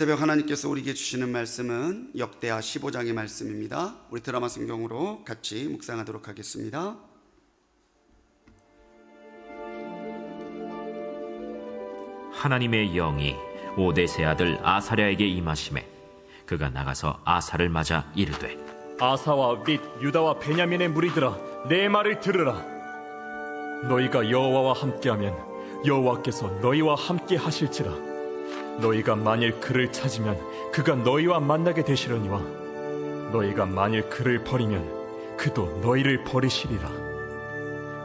새벽 하나님께서 우리에게 주시는 말씀은 역대하 15장의 말씀입니다. 우리 드라마 성경으로 같이 묵상하도록 하겠습니다. 하나님의 영이 오뎃의 아들 아사랴에게 임하심에 그가 나가서 아사를 맞아 이르되, 아사와 및 유다와 베냐민의 무리들아, 내 말을 들으라. 너희가 여호와와 함께하면 여호와께서 너희와 함께 하실지라. 너희가 만일 그를 찾으면 그가 너희와 만나게 되시려니와 너희가 만일 그를 버리면 그도 너희를 버리시리라.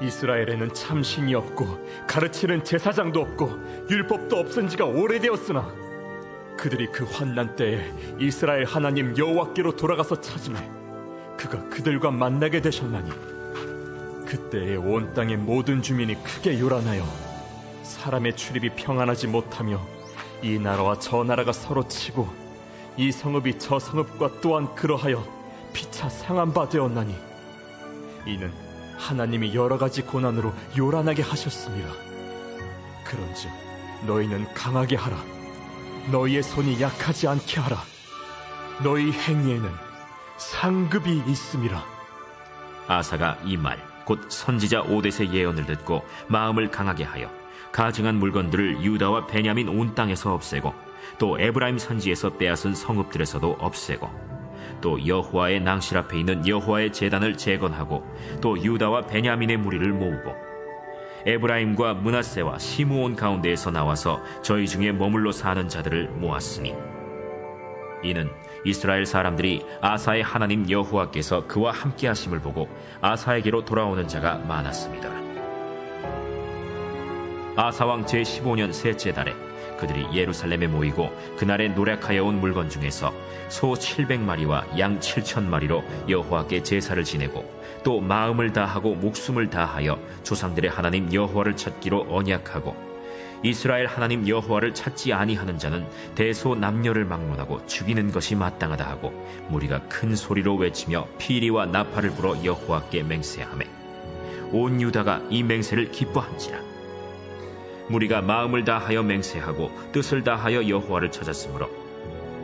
이스라엘에는 참신이 없고 가르치는 제사장도 없고 율법도 없은 지가 오래되었으나 그들이 그 환난 때에 이스라엘 하나님 여호와께로 돌아가서 찾으매 그가 그들과 만나게 되셨나니 그때에 온 땅의 모든 주민이 크게 요란하여 사람의 출입이 평안하지 못하며 이 나라와 저 나라가 서로 치고 이 성읍이 저 성읍과 또한 그러하여 피차 상한 바 되었나니 이는 하나님이 여러 가지 고난으로 요란하게 하셨습니다. 그런즉 너희는 강하게 하라. 너희의 손이 약하지 않게 하라. 너희 행위에는 상급이 있음이라. 아사가 이 말 곧 선지자 오뎃의 예언을 듣고 마음을 강하게 하여 가증한 물건들을 유다와 베냐민 온 땅에서 없애고 또 에브라임 산지에서 빼앗은 성읍들에서도 없애고 또 여호와의 낭실 앞에 있는 여호와의 제단을 재건하고 또 유다와 베냐민의 무리를 모으고 에브라임과 므낫세와 시므온 가운데에서 나와서 저희 중에 머물러 사는 자들을 모았으니 이는 이스라엘 사람들이 아사의 하나님 여호와께서 그와 함께 하심을 보고 아사에게로 돌아오는 자가 많았습니다. 아사왕 제15년 셋째 달에 그들이 예루살렘에 모이고 그날에 노력하여 온 물건 중에서 소 700마리와 양 7,000마리로 여호와께 제사를 지내고 또 마음을 다하고 목숨을 다하여 조상들의 하나님 여호와를 찾기로 언약하고 이스라엘 하나님 여호와를 찾지 아니하는 자는 대소 남녀를 막론하고 죽이는 것이 마땅하다 하고 무리가 큰 소리로 외치며 피리와 나팔을 불어 여호와께 맹세하매 온 유다가 이 맹세를 기뻐한지라. 무리가 마음을 다하여 맹세하고 뜻을 다하여 여호와를 찾았으므로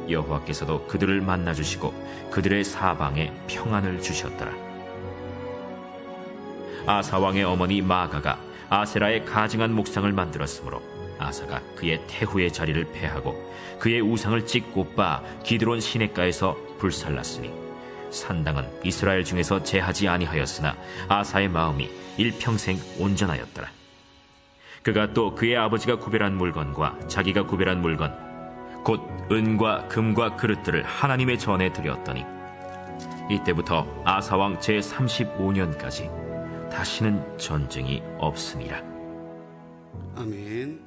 여호와께서도 그들을 만나주시고 그들의 사방에 평안을 주셨더라. 아사왕의 어머니 마아가가 아세라의 가증한 목상을 만들었으므로 아사가 그의 태후의 자리를 폐하고 그의 우상을 찍고 빻아 기드론 시냇가에서 불살랐으니 산당은 이스라엘 중에서 제하지 아니하였으나 아사의 마음이 일평생 온전하였더라. 그가 또 그의 아버지가 구별한 물건과 자기가 구별한 물건 곧 은과 금과 그릇들을 하나님의 전에 드렸더니 이때부터 아사왕 제35년까지 다시는 전쟁이 없으니라. 아멘.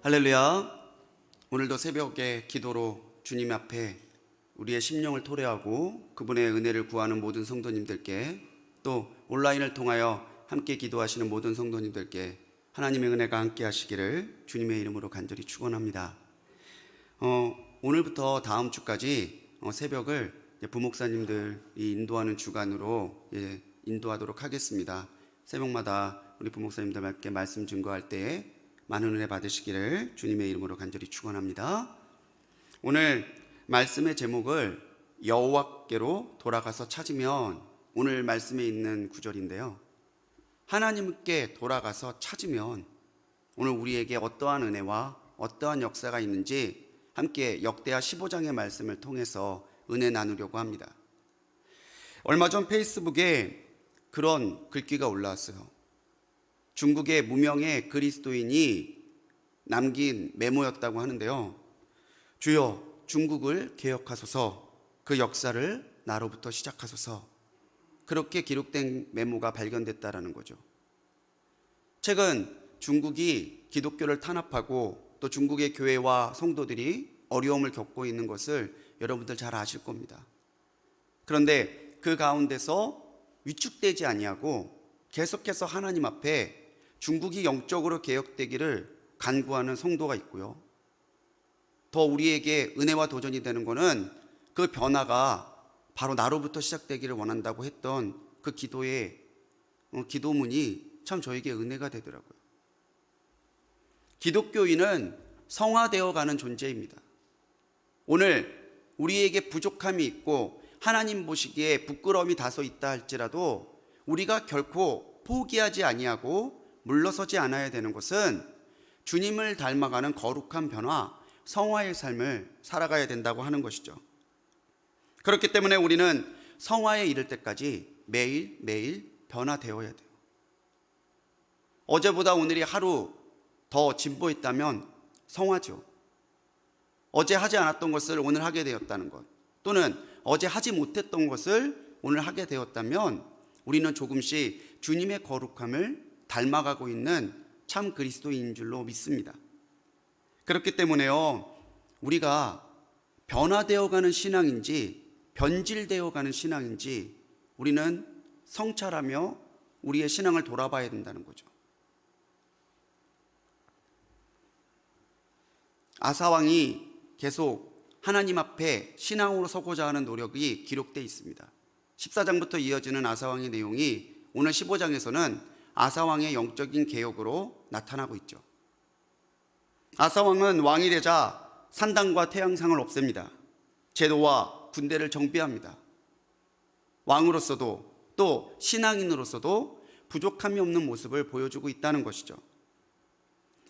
할렐루야. 오늘도 새벽에 기도로 주님 앞에 우리의 심령을 토래하고 그분의 은혜를 구하는 모든 성도님들께 또 온라인을 통하여 함께 기도하시는 모든 성도님들께 하나님의 은혜가 함께 하시기를 주님의 이름으로 간절히 축원합니다. 오늘부터 다음 주까지 새벽을 부목사님들이 인도하는 주간으로 인도하도록 하겠습니다. 새벽마다 우리 부목사님들께 말씀 증거할 때에 많은 은혜 받으시기를 주님의 이름으로 간절히 축원합니다. 오늘 말씀의 제목을 여호와께로 돌아가서 찾으면, 오늘 말씀에 있는 구절인데요, 하나님께 돌아가서 찾으면 오늘 우리에게 어떠한 은혜와 어떠한 역사가 있는지 함께 역대하 15장의 말씀을 통해서 은혜 나누려고 합니다. 얼마 전 페이스북에 그런 글귀가 올라왔어요. 중국의 무명의 그리스도인이 남긴 메모였다고 하는데요. 주여 중국을 개혁하소서, 그 역사를 나로부터 시작하소서. 그렇게 기록된 메모가 발견됐다라는 거죠. 최근 중국이 기독교를 탄압하고 또 중국의 교회와 성도들이 어려움을 겪고 있는 것을 여러분들 잘 아실 겁니다. 그런데 그 가운데서 위축되지 아니하고 계속해서 하나님 앞에 중국이 영적으로 개혁되기를 간구하는 성도가 있고요. 더 우리에게 은혜와 도전이 되는 것은 그 변화가 바로 나로부터 시작되기를 원한다고 했던 그 기도의 기도문이 참 저에게 은혜가 되더라고요. 기독교인은 성화되어 가는 존재입니다. 오늘 우리에게 부족함이 있고 하나님 보시기에 부끄러움이 다소 있다 할지라도 우리가 결코 포기하지 아니하고 물러서지 않아야 되는 것은 주님을 닮아가는 거룩한 변화, 성화의 삶을 살아가야 된다고 하는 것이죠. 그렇기 때문에 우리는 성화에 이를 때까지 매일매일 변화되어야 돼요. 어제보다 오늘이 하루 더 진보했다면 성화죠. 어제 하지 않았던 것을 오늘 하게 되었다는 것, 또는 어제 하지 못했던 것을 오늘 하게 되었다면 우리는 조금씩 주님의 거룩함을 닮아가고 있는 참 그리스도인인 줄로 믿습니다. 그렇기 때문에요, 우리가 변화되어가는 신앙인지 변질되어가는 신앙인지 우리는 성찰하며 우리의 신앙을 돌아봐야 된다는 거죠. 아사왕이 계속 하나님 앞에 신앙으로 서고자 하는 노력이 기록되어 있습니다. 14장부터 이어지는 아사왕의 내용이 오늘 15장에서는 아사왕의 영적인 개혁으로 나타나고 있죠. 아사왕은 왕이 되자 산당과 태양상을 없앱니다. 제도와 군대를 정비합니다. 왕으로서도 또 신앙인으로서도 부족함이 없는 모습을 보여주고 있다는 것이죠.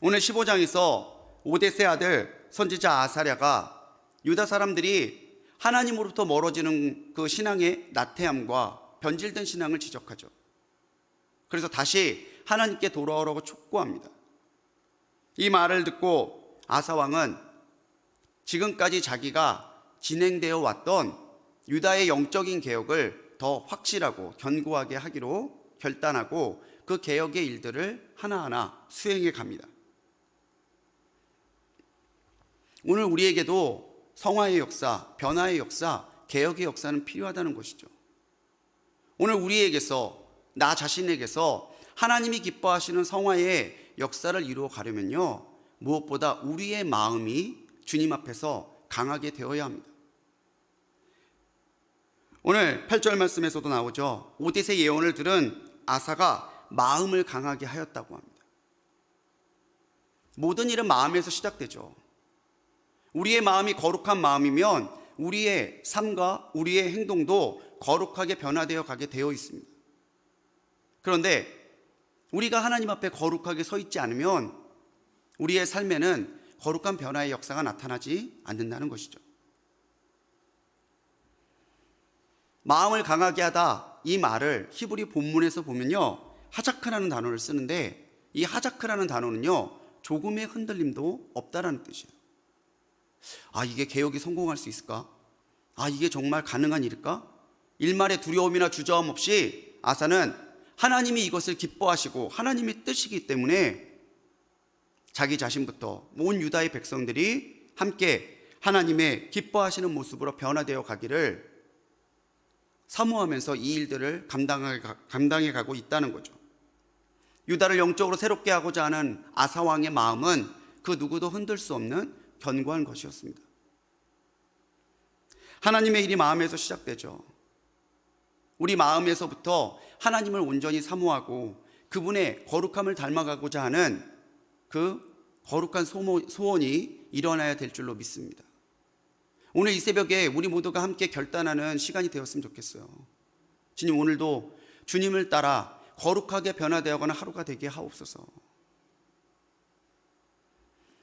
오늘 15장에서 오데세 아들 선지자 아사랴가 유다 사람들이 하나님으로부터 멀어지는 그 신앙의 나태함과 변질된 신앙을 지적하죠. 그래서 다시 하나님께 돌아오라고 촉구합니다. 이 말을 듣고 아사왕은 지금까지 자기가 진행되어 왔던 유다의 영적인 개혁을 더 확실하고 견고하게 하기로 결단하고 그 개혁의 일들을 하나하나 수행해 갑니다. 오늘 우리에게도 성화의 역사, 변화의 역사, 개혁의 역사는 필요하다는 것이죠. 오늘 우리에게서, 나 자신에게서 하나님이 기뻐하시는 성화의 역사를 이루어 가려면요, 무엇보다 우리의 마음이 주님 앞에서 강하게 되어야 합니다. 오늘 8절 말씀에서도 나오죠. 오데세 예언을 들은 아사가 마음을 강하게 하였다고 합니다. 모든 일은 마음에서 시작되죠. 우리의 마음이 거룩한 마음이면 우리의 삶과 우리의 행동도 거룩하게 변화되어 가게 되어 있습니다. 그런데 우리가 하나님 앞에 거룩하게 서 있지 않으면 우리의 삶에는 거룩한 변화의 역사가 나타나지 않는다는 것이죠. 마음을 강하게 하다, 이 말을 히브리 본문에서 보면요, 하자크라는 단어를 쓰는데, 이 하자크라는 단어는요, 조금의 흔들림도 없다라는 뜻이에요. 아, 이게 개혁이 성공할 수 있을까? 아, 이게 정말 가능한 일일까? 일말의 두려움이나 주저함 없이 아사는 하나님이 이것을 기뻐하시고 하나님의 뜻이기 때문에 자기 자신부터 온 유다의 백성들이 함께 하나님의 기뻐하시는 모습으로 변화되어 가기를 사모하면서 이 일들을 감당해 가고 있다는 거죠. 유다를 영적으로 새롭게 하고자 하는 아사왕의 마음은 그 누구도 흔들 수 없는 견고한 것이었습니다. 하나님의 일이 마음에서 시작되죠. 우리 마음에서부터 하나님을 온전히 사모하고 그분의 거룩함을 닮아가고자 하는 그 거룩한 소원이 일어나야 될 줄로 믿습니다. 오늘 이 새벽에 우리 모두가 함께 결단하는 시간이 되었으면 좋겠어요. 주님, 오늘도 주님을 따라 거룩하게 변화되어가는 하루가 되게 하옵소서.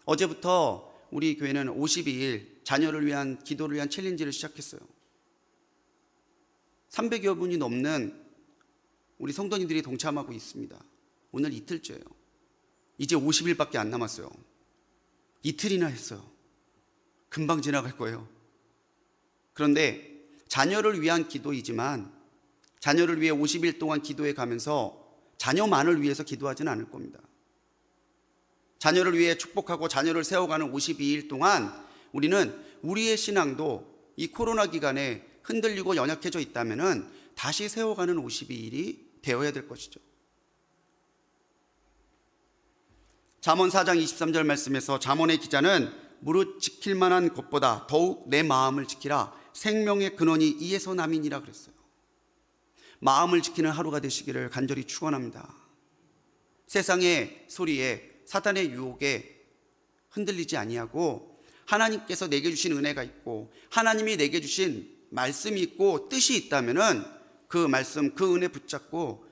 어제부터 우리 교회는 52일 자녀를 위한 기도를 위한 챌린지를 시작했어요. 300여 분이 넘는 우리 성도님들이 동참하고 있습니다. 오늘 이틀째예요. 이제 50일밖에 안 남았어요. 이틀이나 했어요. 금방 지나갈 거예요. 그런데 자녀를 위한 기도이지만 자녀를 위해 50일 동안 기도해 가면서 자녀만을 위해서 기도하지는 않을 겁니다. 자녀를 위해 축복하고 자녀를 세워가는 52일 동안 우리는 우리의 신앙도 이 코로나 기간에 흔들리고 연약해져 있다면 다시 세워가는 52일이 되어야 될 것이죠. 잠언 4장 23절 말씀에서 잠언의 기자는 무릇 지킬 만한 것보다 더욱 내 마음을 지키라, 생명의 근원이 이에서 남이니라 그랬어요. 마음을 지키는 하루가 되시기를 간절히 축원합니다. 세상의 소리에, 사단의 유혹에 흔들리지 아니하고 하나님께서 내게 주신 은혜가 있고 하나님이 내게 주신 말씀이 있고 뜻이 있다면은 그 말씀, 그 은혜 붙잡고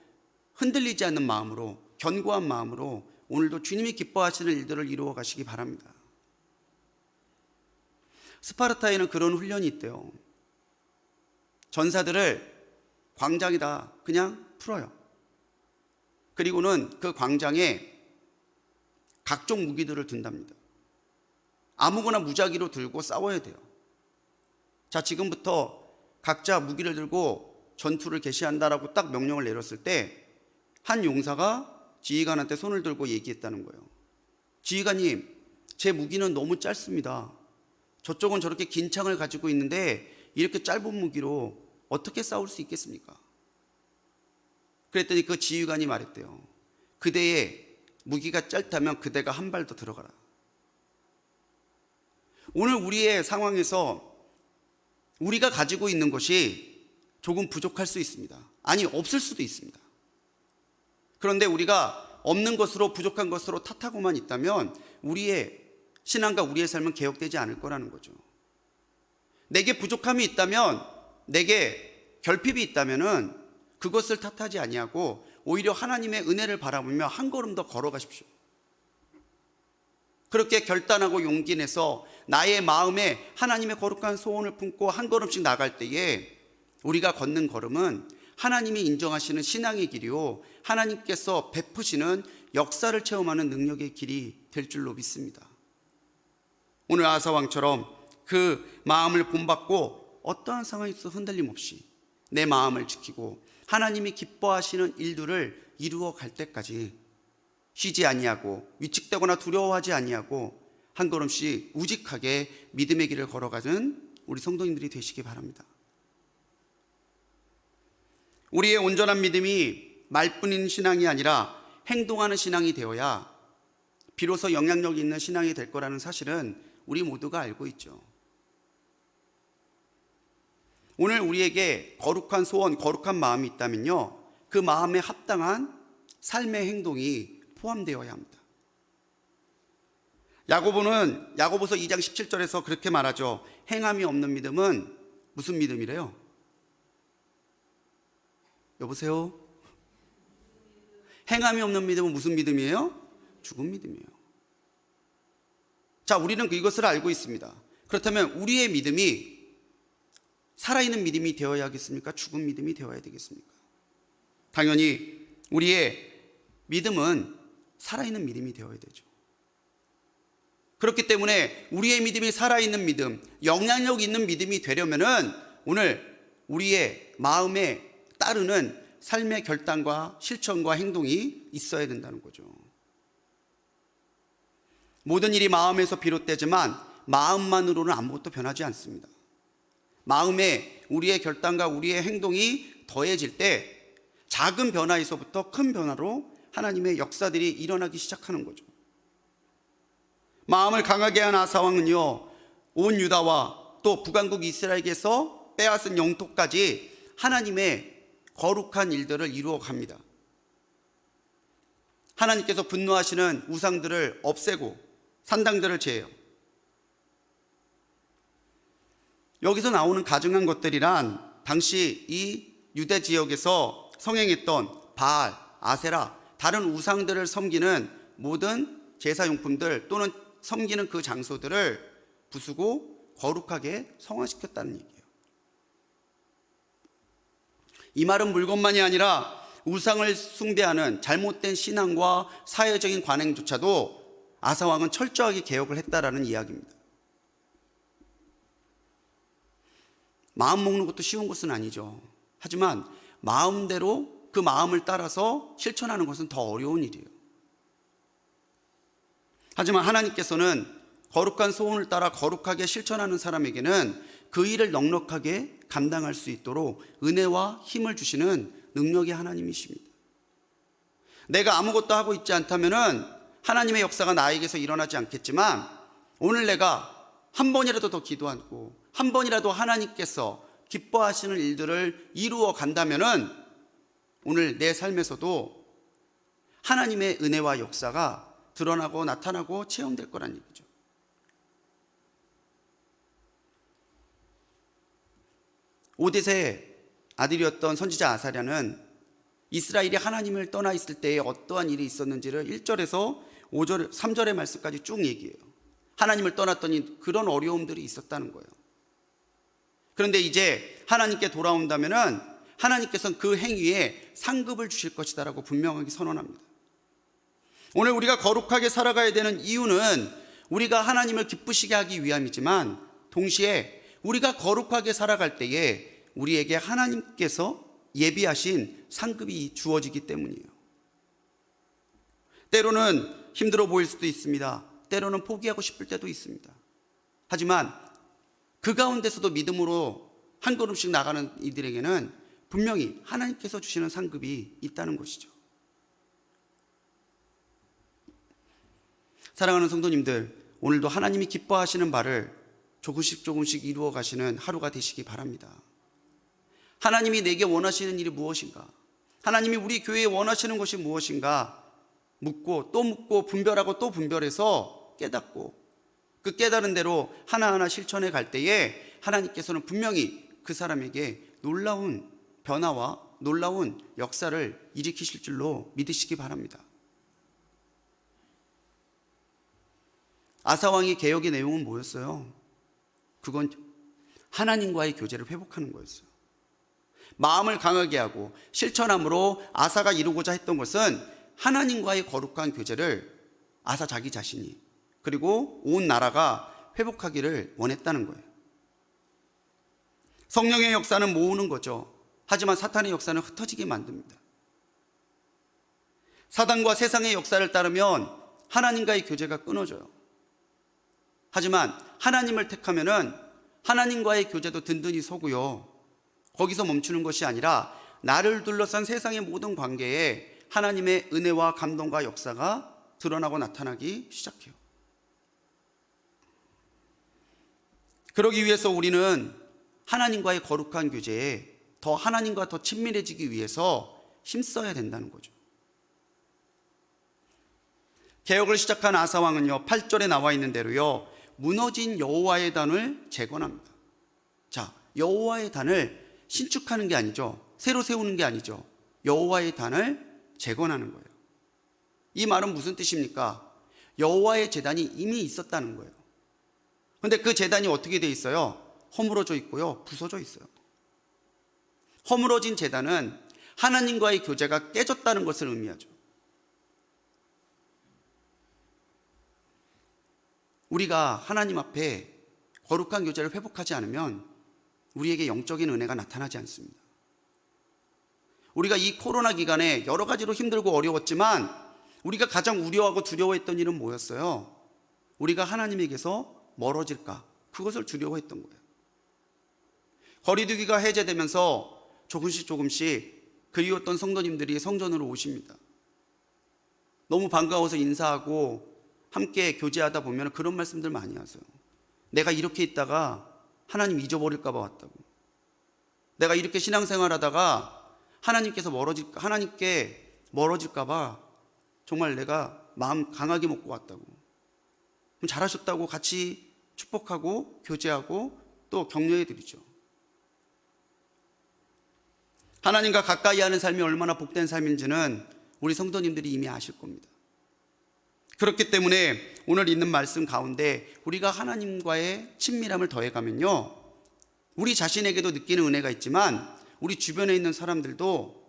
흔들리지 않는 마음으로, 견고한 마음으로 오늘도 주님이 기뻐하시는 일들을 이루어 가시기 바랍니다. 스파르타에는 그런 훈련이 있대요. 전사들을 광장에다 그냥 풀어요. 그리고는 그 광장에 각종 무기들을 둔답니다. 아무거나 무작위로 들고 싸워야 돼요. 자, 지금부터 각자 무기를 들고 전투를 개시한다라고 딱 명령을 내렸을 때 한 용사가 지휘관한테 손을 들고 얘기했다는 거예요. 지휘관님, 제 무기는 너무 짧습니다. 저쪽은 저렇게 긴 창을 가지고 있는데 이렇게 짧은 무기로 어떻게 싸울 수 있겠습니까? 그랬더니 그 지휘관이 말했대요. 그대의 무기가 짧다면 그대가 한 발 더 들어가라. 오늘 우리의 상황에서 우리가 가지고 있는 것이 조금 부족할 수 있습니다. 아니, 없을 수도 있습니다. 그런데 우리가 없는 것으로, 부족한 것으로 탓하고만 있다면 우리의 신앙과 우리의 삶은 개혁되지 않을 거라는 거죠. 내게 부족함이 있다면, 내게 결핍이 있다면은 그것을 탓하지 아니하고 오히려 하나님의 은혜를 바라보며 한 걸음 더 걸어가십시오. 그렇게 결단하고 용기 내서 나의 마음에 하나님의 거룩한 소원을 품고 한 걸음씩 나갈 때에 우리가 걷는 걸음은 하나님이 인정하시는 신앙의 길이요, 하나님께서 베푸시는 역사를 체험하는 능력의 길이 될 줄로 믿습니다. 오늘 아사왕처럼 그 마음을 본받고 어떠한 상황에서 흔들림 없이 내 마음을 지키고 하나님이 기뻐하시는 일들을 이루어 갈 때까지 쉬지 아니하고 위축되거나 두려워하지 아니하고 한 걸음씩 우직하게 믿음의 길을 걸어가는 우리 성도님들이 되시기 바랍니다. 우리의 온전한 믿음이 말뿐인 신앙이 아니라 행동하는 신앙이 되어야 비로소 영향력 있는 신앙이 될 거라는 사실은 우리 모두가 알고 있죠. 오늘 우리에게 거룩한 소원, 거룩한 마음이 있다면요, 그 마음에 합당한 삶의 행동이 포함되어야 합니다. 야고보서 2장 17절에서 그렇게 말하죠. 행함이 없는 믿음은 무슨 믿음이래요? 여보세요? 행함이 없는 믿음은 무슨 믿음이에요? 죽은 믿음이에요. 자, 우리는 이것을 알고 있습니다. 그렇다면 우리의 믿음이 살아있는 믿음이 되어야 하겠습니까? 죽은 믿음이 되어야 되겠습니까? 당연히 우리의 믿음은 살아있는 믿음이 되어야 되죠. 그렇기 때문에 우리의 믿음이 살아있는 믿음, 영향력 있는 믿음이 되려면은 오늘 우리의 마음에 따르는 삶의 결단과 실천과 행동이 있어야 된다는 거죠. 모든 일이 마음에서 비롯되지만 마음만으로는 아무것도 변하지 않습니다. 마음에 우리의 결단과 우리의 행동이 더해질 때 작은 변화에서부터 큰 변화로 하나님의 역사들이 일어나기 시작하는 거죠. 마음을 강하게 한 아사왕은요, 온 유다와 또 북왕국 이스라엘에게서 빼앗은 영토까지 하나님의 거룩한 일들을 이루어 갑니다. 하나님께서 분노하시는 우상들을 없애고 산당들을 제해요. 여기서 나오는 가증한 것들이란 당시 이 유대 지역에서 성행했던 바알, 아세라, 다른 우상들을 섬기는 모든 제사용품들 또는 섬기는 그 장소들을 부수고 거룩하게 성화시켰다는 얘기예요. 이 말은 물건만이 아니라 우상을 숭배하는 잘못된 신앙과 사회적인 관행조차도 아사왕은 철저하게 개혁을 했다라는 이야기입니다. 마음 먹는 것도 쉬운 것은 아니죠. 하지만 마음대로 그 마음을 따라서 실천하는 것은 더 어려운 일이에요. 하지만 하나님께서는 거룩한 소원을 따라 거룩하게 실천하는 사람에게는 그 일을 넉넉하게 감당할 수 있도록 은혜와 힘을 주시는 능력의 하나님이십니다. 내가 아무것도 하고 있지 않다면은 하나님의 역사가 나에게서 일어나지 않겠지만 오늘 내가 한 번이라도 더 기도하고 한 번이라도 하나님께서 기뻐하시는 일들을 이루어 간다면은 오늘 내 삶에서도 하나님의 은혜와 역사가 드러나고 나타나고 체험될 거란 얘기죠. 오뎃의 아들이었던 선지자 아사랴는 이스라엘이 하나님을 떠나 있을 때에 어떠한 일이 있었는지를 1절에서 5절, 3절의 말씀까지 쭉 얘기해요. 하나님을 떠났더니 그런 어려움들이 있었다는 거예요. 그런데 이제 하나님께 돌아온다면은 하나님께서는 그 행위에 상급을 주실 것이다라고 분명하게 선언합니다. 오늘 우리가 거룩하게 살아가야 되는 이유는 우리가 하나님을 기쁘시게 하기 위함이지만 동시에 우리가 거룩하게 살아갈 때에 우리에게 하나님께서 예비하신 상급이 주어지기 때문이에요. 때로는 힘들어 보일 수도 있습니다. 때로는 포기하고 싶을 때도 있습니다. 하지만 그 가운데서도 믿음으로 한 걸음씩 나가는 이들에게는 분명히 하나님께서 주시는 상급이 있다는 것이죠. 사랑하는 성도님들, 오늘도 하나님이 기뻐하시는 바를 조금씩 이루어 가시는 하루가 되시기 바랍니다. 하나님이 내게 원하시는 일이 무엇인가? 하나님이 우리 교회에 원하시는 것이 무엇인가? 묻고 분별하고 또 분별해서 깨닫고 그 깨달은 대로 하나하나 실천해 갈 때에 하나님께서는 분명히 그 사람에게 놀라운 변화와 놀라운 역사를 일으키실 줄로 믿으시기 바랍니다. 아사왕의 개혁의 내용은 뭐였어요? 그건 하나님과의 교제를 회복하는 거였어요. 마음을 강하게 하고 실천함으로 아사가 이루고자 했던 것은 하나님과의 거룩한 교제를 아사 자기 자신이 그리고 온 나라가 회복하기를 원했다는 거예요. 성령의 역사는 모으는 거죠. 하지만 사탄의 역사는 흩어지게 만듭니다. 사단과 세상의 역사를 따르면 하나님과의 교제가 끊어져요. 하지만 하나님을 택하면은 하나님과의 교제도 든든히 서고요. 거기서 멈추는 것이 아니라 나를 둘러싼 세상의 모든 관계에 하나님의 은혜와 감동과 역사가 드러나고 나타나기 시작해요. 그러기 위해서 우리는 하나님과의 거룩한 교제에 더 하나님과 더 친밀해지기 위해서 힘써야 된다는 거죠. 개혁을 시작한 아사왕은요 8절에 나와 있는 대로요 무너진 여호와의 단을 재건합니다. 자, 여호와의 단을 신축하는 게 아니죠. 새로 세우는 게 아니죠. 여호와의 단을 재건하는 거예요. 이 말은 무슨 뜻입니까? 여호와의 제단이 이미 있었다는 거예요. 그런데 그 제단이 어떻게 돼 있어요? 허물어져 있고요, 부서져 있어요. 허물어진 제단은 하나님과의 교제가 깨졌다는 것을 의미하죠. 우리가 하나님 앞에 거룩한 교제를 회복하지 않으면 우리에게 영적인 은혜가 나타나지 않습니다. 우리가 이 코로나 기간에 여러 가지로 힘들고 어려웠지만 우리가 가장 우려하고 두려워했던 일은 뭐였어요? 우리가 하나님에게서 멀어질까? 그것을 두려워했던 거예요. 거리두기가 해제되면서 조금씩 그리웠던 성도님들이 성전으로 오십니다. 너무 반가워서 인사하고 함께 교제하다 보면 그런 말씀들 많이 하세요. 내가 이렇게 있다가 하나님 잊어버릴까 봐 왔다고. 내가 이렇게 신앙생활하다가 하나님께 멀어질까 봐 정말 내가 마음 강하게 먹고 왔다고. 그럼 잘하셨다고 같이 축복하고 교제하고 또 격려해 드리죠. 하나님과 가까이 하는 삶이 얼마나 복된 삶인지는 우리 성도님들이 이미 아실 겁니다. 그렇기 때문에 오늘 있는 말씀 가운데 우리가 하나님과의 친밀함을 더해가면요 우리 자신에게도 느끼는 은혜가 있지만 우리 주변에 있는 사람들도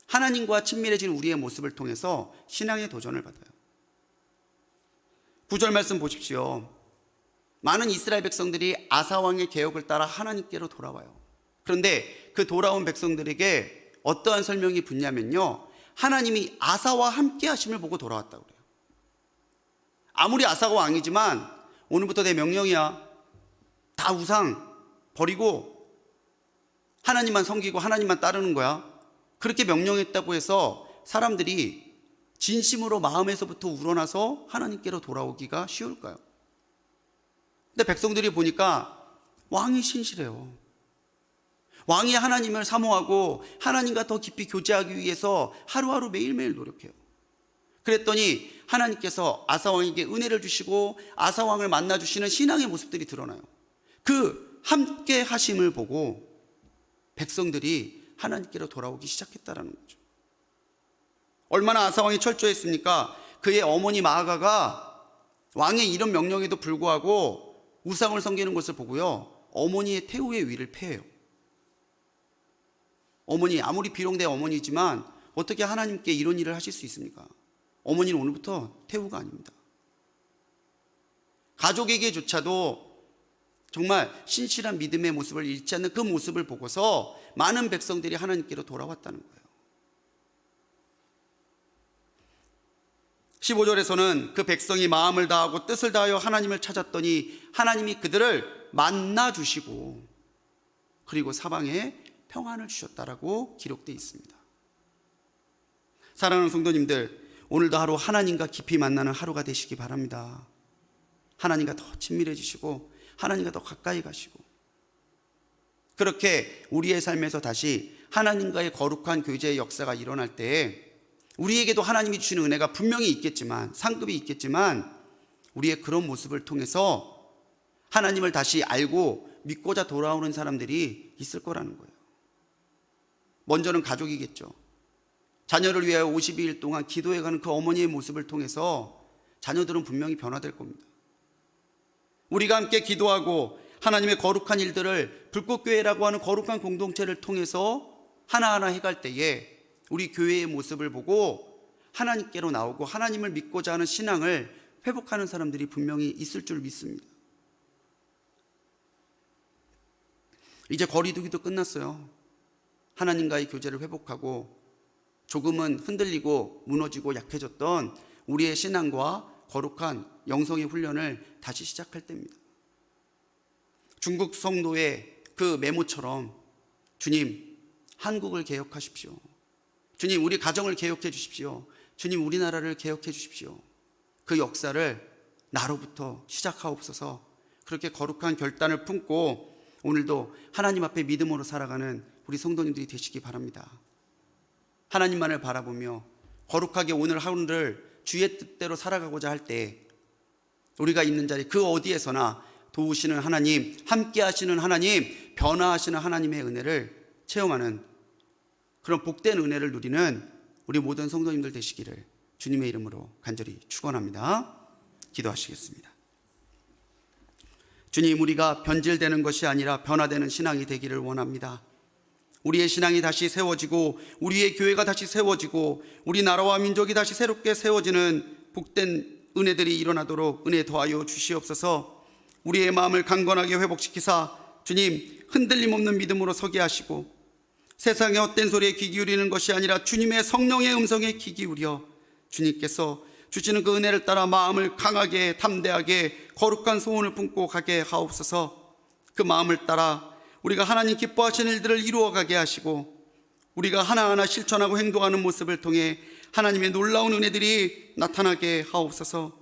하나님과 친밀해진 우리의 모습을 통해서 신앙의 도전을 받아요. 9절 말씀 보십시오. 많은 이스라엘 백성들이 아사왕의 개혁을 따라 하나님께로 돌아와요. 그런데 그 돌아온 백성들에게 어떠한 설명이 붙냐면요 하나님이 아사와 함께 하심을 보고 돌아왔다고 그래요. 아무리 아사가 왕이지만 오늘부터 내 명령이야. 다 우상 버리고 하나님만 섬기고 하나님만 따르는 거야. 그렇게 명령했다고 해서 사람들이 진심으로 마음에서부터 우러나서 하나님께로 돌아오기가 쉬울까요? 근데 백성들이 보니까 왕이 신실해요. 왕이 하나님을 사모하고 하나님과 더 깊이 교제하기 위해서 하루하루 매일매일 노력해요. 그랬더니 하나님께서 아사왕에게 은혜를 주시고 아사왕을 만나주시는 신앙의 모습들이 드러나요. 그 함께 하심을 보고 백성들이 하나님께로 돌아오기 시작했다라는 거죠. 얼마나 아사왕이 철저했습니까? 그의 어머니 마아가가 왕의 이런 명령에도 불구하고 우상을 섬기는 것을 보고요, 어머니의 태후의 위를 폐해요. 어머니, 아무리 비롱된 어머니지만 어떻게 하나님께 이런 일을 하실 수 있습니까? 어머니는 오늘부터 태후가 아닙니다. 가족에게조차도 정말 신실한 믿음의 모습을 잃지 않는 그 모습을 보고서 많은 백성들이 하나님께로 돌아왔다는 거예요. 15절에서는 그 백성이 마음을 다하고 뜻을 다하여 하나님을 찾았더니 하나님이 그들을 만나 주시고 그리고 사방에 평안을 주셨다라고 기록되어 있습니다. 사랑하는 성도님들, 오늘도 하루 하나님과 깊이 만나는 하루가 되시기 바랍니다. 하나님과 더 친밀해지시고 하나님과 더 가까이 가시고, 그렇게 우리의 삶에서 다시 하나님과의 거룩한 교제의 역사가 일어날 때에 우리에게도 하나님이 주시는 은혜가 분명히 있겠지만, 상급이 있겠지만, 우리의 그런 모습을 통해서 하나님을 다시 알고 믿고자 돌아오는 사람들이 있을 거라는 거예요. 먼저는 가족이겠죠. 자녀를 위하여 52일 동안 기도해가는 그 어머니의 모습을 통해서 자녀들은 분명히 변화될 겁니다. 우리가 함께 기도하고 하나님의 거룩한 일들을 불꽃교회라고 하는 거룩한 공동체를 통해서 하나하나 해갈 때에 우리 교회의 모습을 보고 하나님께로 나오고 하나님을 믿고자 하는 신앙을 회복하는 사람들이 분명히 있을 줄 믿습니다. 이제 거리두기도 끝났어요. 하나님과의 교제를 회복하고 조금은 흔들리고 무너지고 약해졌던 우리의 신앙과 거룩한 영성의 훈련을 다시 시작할 때입니다. 중국 성도의 그 메모처럼, 주님, 한국을 개혁하십시오. 주님, 우리 가정을 개혁해 주십시오. 주님, 우리나라를 개혁해 주십시오. 그 역사를 나로부터 시작하옵소서. 그렇게 거룩한 결단을 품고 오늘도 하나님 앞에 믿음으로 살아가는 우리 성도님들이 되시기 바랍니다. 하나님만을 바라보며 거룩하게 오늘 하루를 주의 뜻대로 살아가고자 할 때 우리가 있는 자리 그 어디에서나 도우시는 하나님, 함께 하시는 하나님, 변화하시는 하나님의 은혜를 체험하는 그런 복된 은혜를 누리는 우리 모든 성도님들 되시기를 주님의 이름으로 간절히 축원합니다. 기도하시겠습니다. 주님, 우리가 변질되는 것이 아니라 변화되는 신앙이 되기를 원합니다. 우리의 신앙이 다시 세워지고 우리의 교회가 다시 세워지고 우리나라와 민족이 다시 새롭게 세워지는 복된 은혜들이 일어나도록 은혜 더하여 주시옵소서. 우리의 마음을 강건하게 회복시키사 주님, 흔들림 없는 믿음으로 서게 하시고 세상의 헛된 소리에 귀 기울이는 것이 아니라 주님의 성령의 음성에 귀 기울여 주님께서 주시는 그 은혜를 따라 마음을 강하게 담대하게 거룩한 소원을 품고 가게 하옵소서. 그 마음을 따라 우리가 하나님 기뻐하시는 일들을 이루어가게 하시고 우리가 하나하나 실천하고 행동하는 모습을 통해 하나님의 놀라운 은혜들이 나타나게 하옵소서.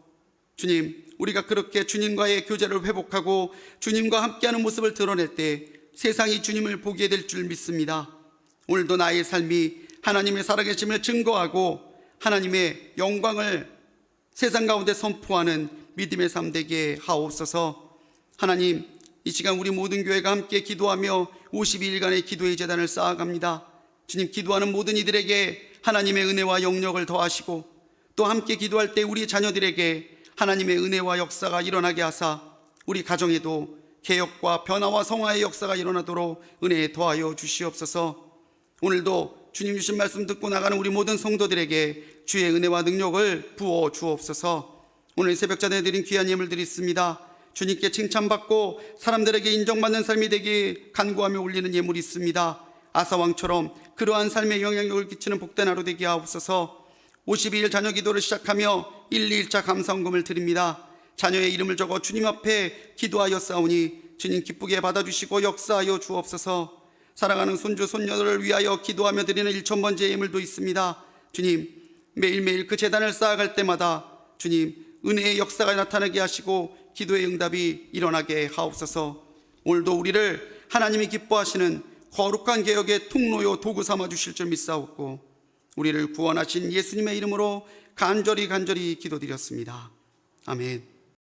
주님, 우리가 그렇게 주님과의 교제를 회복하고 주님과 함께하는 모습을 드러낼 때 세상이 주님을 보게 될 줄 믿습니다. 오늘도 나의 삶이 하나님의 살아계심을 증거하고 하나님의 영광을 세상 가운데 선포하는 믿음의 삶 되게 하옵소서. 하나님, 이 시간 우리 모든 교회가 함께 기도하며 52일간의 기도의 제단을 쌓아갑니다. 주님, 기도하는 모든 이들에게 하나님의 은혜와 영력을 더하시고 또 함께 기도할 때 우리 자녀들에게 하나님의 은혜와 역사가 일어나게 하사 우리 가정에도 개혁과 변화와 성화의 역사가 일어나도록 은혜에 더하여 주시옵소서. 오늘도 주님 주신 말씀 듣고 나가는 우리 모든 성도들에게 주의 은혜와 능력을 부어 주옵소서. 오늘 새벽전에 드린 귀한 예물 드리습니다. 주님께 칭찬받고 사람들에게 인정받는 삶이 되기 간구하며 올리는 예물이 있습니다. 아사왕처럼 그러한 삶에 영향력을 끼치는 복된 하루 되게 하옵소서. 52일 자녀 기도를 시작하며 1, 2일차 감사헌금을 드립니다. 자녀의 이름을 적어 주님 앞에 기도하여 싸우니 주님 기쁘게 받아주시고 역사하여 주옵소서. 사랑하는 손주 손녀들을 위하여 기도하며 드리는 1,000번째 예물도 있습니다. 주님, 매일매일 그 제단을 쌓아갈 때마다 주님 은혜의 역사가 나타나게 하시고 기도의 응답이 일어나게 하옵소서. 오늘도 우리를 하나님이 기뻐하시는 거룩한 개혁의 통로요 도구 삼아 주실 줄 믿사옵고 우리를 구원하신 예수님의 이름으로 간절히 기도드렸습니다. 아멘.